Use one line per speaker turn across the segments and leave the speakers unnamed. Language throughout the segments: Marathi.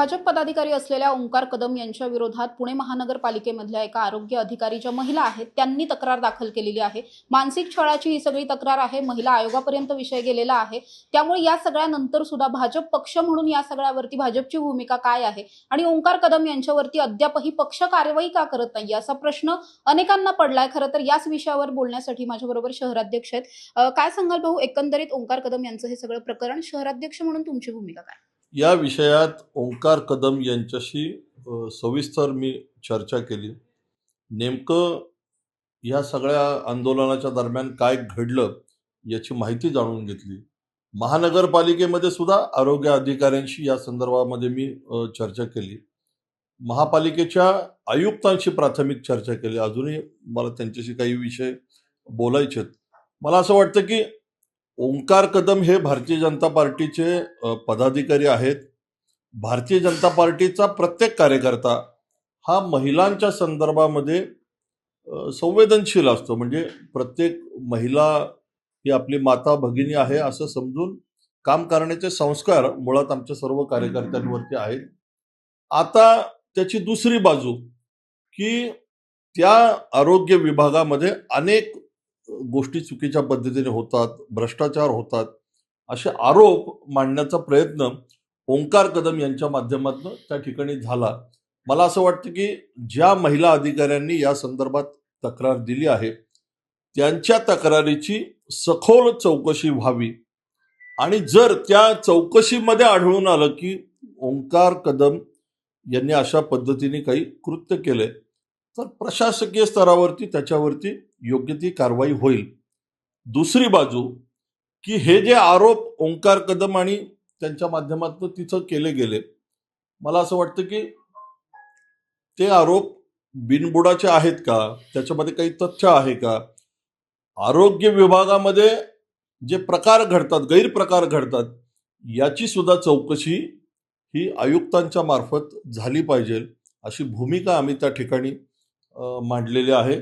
भाजप पदाधिकारी असलेल्या ओंकार कदम यांच्या विरोधात पुणे महानगरपालिकेमधल्या एका आरोग्य अधिकारीच्या महिला आहेत त्यांनी तक्रार दाखल केलेली आहे। मानसिक छळाची ही सगळी तक्रार आहे। महिला आयोगापर्यंत विषय गेलेला आहे। त्यामुळे या सगळ्यानंतर सुद्धा भाजप पक्ष म्हणून या सगळ्यावरती भाजपची भूमिका काय आहे आणि ओंकार कदम यांच्यावरती अद्यापही पक्ष कारवाई का करत नाही असा प्रश्न अनेकांना पडलाय। खरं तर याच विषयावर बोलण्यासाठी माझ्याबरोबर शहराध्यक्ष आहेत। काय सांगाल भाऊ, एकंदरीत ओंकार कदम यांचं हे सगळं प्रकरण, शहराध्यक्ष म्हणून तुमची भूमिका काय?
या विषयात ओंकार कदम यांच्याशी सविस्तर मी चर्चा केली। नेमकं या सगळ्या आंदोलनाच्या दरम्यान काय घडलं याची माहिती जाणून घेतली। महानगरपालिकेमध्ये सुद्धा आरोग्य अधिकाऱ्यांशी या संदर्भामध्ये मी चर्चा केली। महापालिकेच्या आयुक्तांशी प्राथमिक चर्चा केली। अजूनही मला त्यांच्याशी काही विषय बोलायचे आहेत। मला असं वाटतं की ओंकार कदम हे भारतीय जनता पार्टीचे पदाधिकारी आहेत। भारतीय जनता पार्टीचा प्रत्येक कार्यकर्ता हा महिलांच्या संदर्भामध्ये संवेदनशील असतो। म्हणजे प्रत्येक महिला ही आपली माता भगिनी आहे असं समजून काम करण्याचे संस्कार मुळात आमच्या सर्व कार्यकर्त्यांवरती आहेत। आता त्याची दुसरी बाजू की त्या आरोग्य विभागामध्ये अनेक गोष्टी चुकीच्या पद्धतीने होतात, भ्रष्टाचार होतात, असे आरोप मांडण्याचा प्रयत्न ओंकार कदम यांच्या माध्यमातून त्या ठिकाणी झाला। मला असं वाटतं की ज्या महिला अधिकाऱ्यांनी या संदर्भात तक्रार दिली आहे त्यांच्या तक्रारीची सखोल चौकशी व्हावी आणि जर त्या चौकशीमध्ये आढळून आलं की ओंकार कदम यांनी अशा पद्धतीने काही कृत्य केले तर प्रशासकीय स्तरावरती त्याच्यावरती योग्य ती कारवाई होईल। दुसरी बाजू की हे जे आरोप ओंकार कदम आणि त्यांच्या माध्यमातून तिथं केले गेले, मला असं वाटतं की ते आरोप बिनबुडाचे आहेत का, त्याच्यामध्ये काही तथ्य आहे का? आरोग्य विभागामध्ये जे प्रकार घडतात, गैरप्रकार घडतात, याची सुद्धा चौकशी ही आयुक्तांच्या मार्फत झाली पाहिजे अशी भूमिका आम्ही त्या ठिकाणी मांडलेली आहे।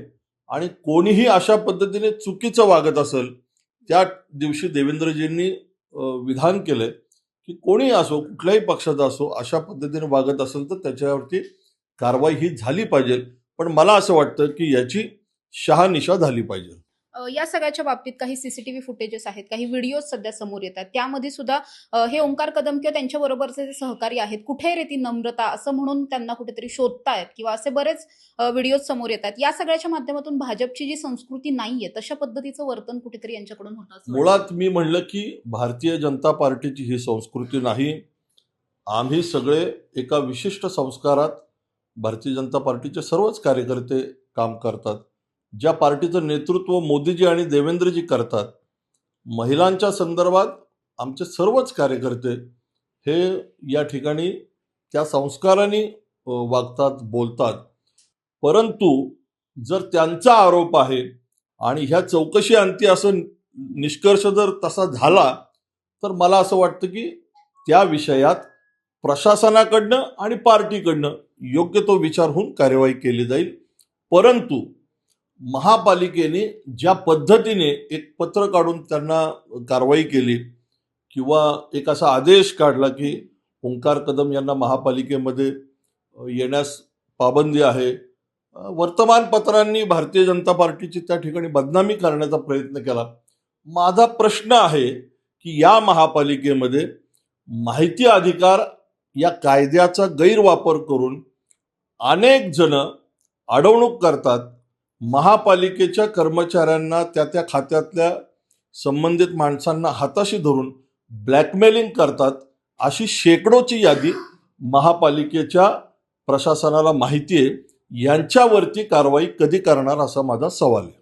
आणि कोणीही अशा पद्धतीने चुकीचं वागत असेल, त्या दिवशी देवेंद्रजींनी विधान केलंय की कोणी असो, कुठल्याही पक्षाचा असो, अशा पद्धतीने वागत असेल तर त्याच्यावरती कारवाई ही झाली पाहिजे। पण मला असं वाटतं की याची शहानिशा झाली पाहिजे।
या सगळ्याच्या बाबतीत काही सीसीटीव्ही फुटेजेस आहेत, काही व्हिडिओज सध्या समोर येतात, त्यामध्ये सुद्धा हे ओंकार कदम किंवा त्यांच्या बरोबरचे जे सहकारी आहेत, कुठे रे ती नम्रता असं म्हणून त्यांना कुठेतरी शोधतायत किंवा असे बरेच व्हिडिओज समोर येतात। या सगळ्याच्या माध्यमातून भाजपची जी संस्कृती नाहीये तशा पद्धतीचं वर्तन कुठेतरी यांच्याकडून होतं असं
मुळात मी म्हणलं की भारतीय जनता पार्टीची ही संस्कृती नाही। आम्ही सगळे एका विशिष्ट संस्कारात भारतीय जनता पार्टीचे सर्वच कार्यकर्ते काम करतात। ज्या पार्टीचं नेतृत्व मोदीजी आणि देवेंद्रजी करतात, महिलांच्या संदर्भात आमचे सर्वच कार्यकर्ते हे या ठिकाणी त्या संस्काराने वागतात, बोलतात। परंतु जर त्यांचा आरोप आहे आणि ह्या चौकशी अंती असं निष्कर्ष जर तसा झाला तर मला असं वाटतं की त्या विषयात प्रशासनाकडनं आणि पार्टीकडनं योग्य तो विचार होऊन कार्यवाही केली जाईल। परंतु महापालिकेने ज्या पद्धतीने एक पत्र काढून त्यांना कारवाई केली किंवा एक असा आदेश काढला की ओंकार कदम यांना महापालिकेमध्ये येण्यास पाबंदी आहे, वर्तमानपत्रांनी भारतीय जनता पार्टीची त्या ठिकाणी बदनामी करण्याचा प्रयत्न केला। माझा प्रश्न आहे की या महापालिकेमध्ये माहिती अधिकार या कायद्याचा गैरवापर करून अनेक जण अडवणूक करतात, महापालिकेच्या कर्मचाऱ्यांना त्या खात्यातल्या संबंधित माणसांना हाताशी धरून ब्लॅकमेलिंग करतात, अशी शेकडोची यादी महापालिकेच्या प्रशासनाला माहिती आहे। यांच्यावरती कारवाई कधी करणार असा माझा सवाल आहे।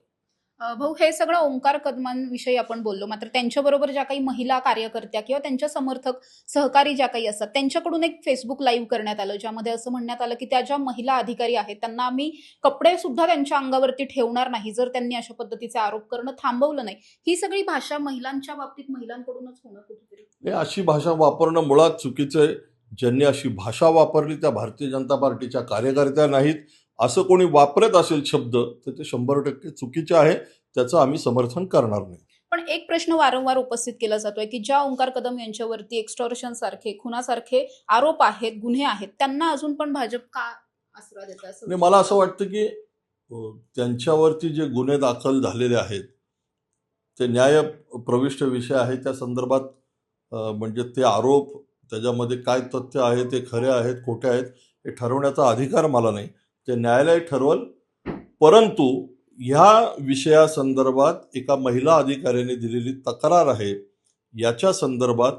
भाऊ, हे सगळं ओंकार कदमांविषयी आपण बोललो, मात्र त्यांच्याबरोबर ज्या काही महिला कार्यकर्त्या किंवा त्यांच्या समर्थक सहकारी ज्या काही असतात त्यांच्याकडून एक फेसबुक लाईव्ह करण्यात आलं, ज्यामध्ये असं म्हणण्यात आलं की त्या ज्या महिला अधिकारी आहेत त्यांना आम्ही कपडे सुद्धा त्यांच्या अंगावरती ठेवणार नाही जर त्यांनी अशा पद्धतीचे आरोप करणं थांबवलं नाही। ही सगळी भाषा महिलांच्या बाबतीत महिलांकडूनच होणं कुठेतरी,
अशी भाषा वापरणं मुळात चुकीचं आहे। ज्यांनी अशी भाषा वापरली त्या भारतीय जनता पार्टीच्या कार्यकर्त्या नाहीत। असं कोणी वापरत असेल शब्द तर ते 100% चुकीचे आहे, त्याचं आम्ही समर्थन करणार नाही।
पण एक प्रश्न वारंवार उपस्थित केला जातोय की ज्या ओंकार कदम यांच्यावरती एक्स्टॉर्शन सारखे खुनासारखे आरोप आहेत, गुन्हे आहेत, त्यांना अजून पण भाजप का आसरा देतं असं
आणि मला असं वाटतं की त्यांच्यावरती जे गुन्हे दाखल झालेले आहेत ते न्याय प्रविष्ट विषय आहे. त्या संदर्भात म्हणजे ते आरोप त्याच्यामध्ये काय तथ्य आहे, ते खरे आहेत खोटे आहेत हे ठरवण्याचा अधिकार मला नाही, ते न्यायालय ठरवल. परंतु ह्या विषयासंदर्भात एका महिला अधिकाऱ्याने दिलेली तक्रार आहे, याच्या संदर्भात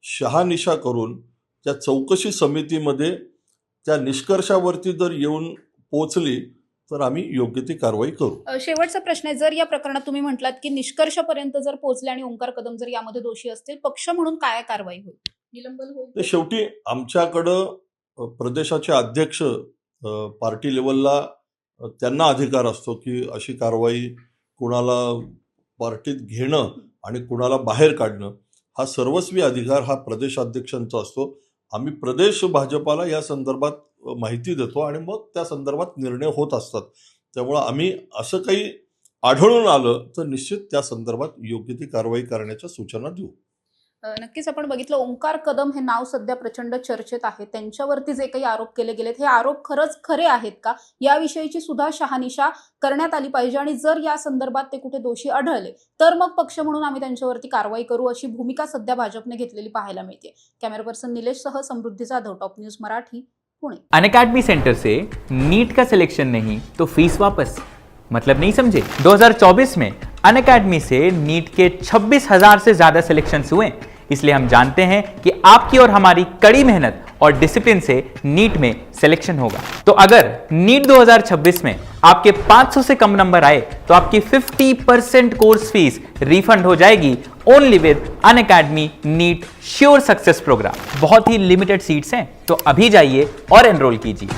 शहानिशा करून त्या चौकशी समितीमध्ये त्या निष्कर्षावरती जर येऊन पोचली तर आम्ही योग्य ती कारवाई करू.
शेवटचा प्रश्न आहे, जर या प्रकरणात तुम्ही म्हटलात की निष्कर्षापर्यंत जर पोहोचले आणि ओंकार कदम जर यामध्ये दोषी असतील, पक्ष म्हणून काय कारवाई होईल? निलंबन
ते
होईल?
शेवटी आमच्याकडं प्रदेशाचे अध्यक्ष पार्टी लेवलला त्यांना अधिकार असतो की अशी कारवाई कुणाला पार्टीत घेणं आणि कुणाला बाहेर काढणं हा सर्वस्वी अधिकार हा प्रदेशाध्यक्षांचा असतो. आम्ही प्रदेश भाजपाला या संदर्भात माहिती देतो आणि मग त्या संदर्भात निर्णय होत असतात. त्यामुळं आम्ही असं काही आढळून आलं तर निश्चित त्या संदर्भात योग्य ती कारवाई करण्याच्या सूचना देऊ.
नक्कीच आपण बघितलं ओंकार कदम हे नाव सध्या प्रचंड चर्चेत आहे. त्यांच्यावरती जे काही आरोप केले गेलेत हे आरोप खरंच खरे आहेत का, याविषयीची सुद्धा शहानिशा करण्यात आली पाहिजे आणि जर या संदर्भात ते कुठे दोषी आढळले तर मग पक्ष म्हणून आम्ही त्यांच्यावरती कारवाई करू, अशी भूमिका सध्या भाजपने घेतलेली पाहायला मिळते. कॅमेरा पर्सन निलेश सह Samruddhi Jadhav, top news Marathi, Pune.
Unacademy centre से नीट का सिलेक्शन नहीं तो फीस वापस, मतलब नहीं समझे? 2024 में अनअकैडमी से नीट के 26,000 से ज्यादा सिलेक्शंस हुए, इसलिए हम जानते हैं कि आपकी और हमारी कड़ी मेहनत और डिसिप्लिन से नीट में सिलेक्शन होगा. तो अगर नीट 2026 में आपके 500 से कम नंबर आए तो आपकी 50% कोर्स फीस रिफंड हो जाएगी ओनली विद अनअकैडमी नीट श्योर सक्सेस प्रोग्राम. बहुत ही लिमिटेड सीट्स हैं, तो अभी जाइए और एनरोल कीजिए.